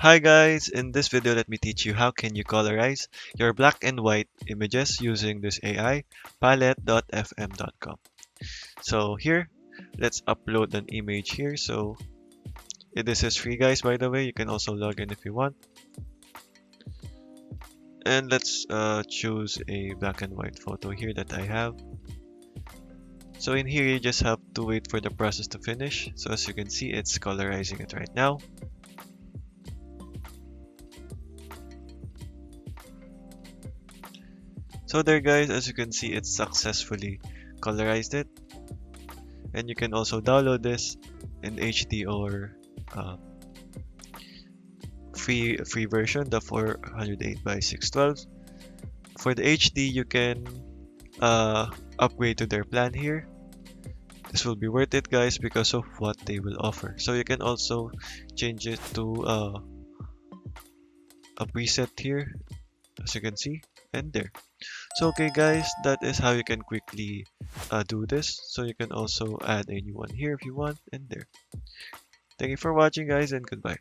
Hi guys, in this video let me teach you how can you colorize your black and white images using this AI palette.fm.com. So here, let's upload an image here. So this is free guys, by the way. You can also log in if you want. And let's choose a black and white photo here that I have. So in here you just have to wait for the process to finish. So as you can see, it's colorizing it right now. So there guys, as you can see, it's successfully colorized it. And you can also download this in HD or uh, free version, the 408 by 612. For the HD, you can upgrade to their plan here. This will be worth it, guys, because of what they will offer. So you can also change it to a preset here, as you can see, and there. So okay, guys, that is how you can quickly do this. So you can also add a new one here if you want, and there. Thank you for watching, guys, and goodbye.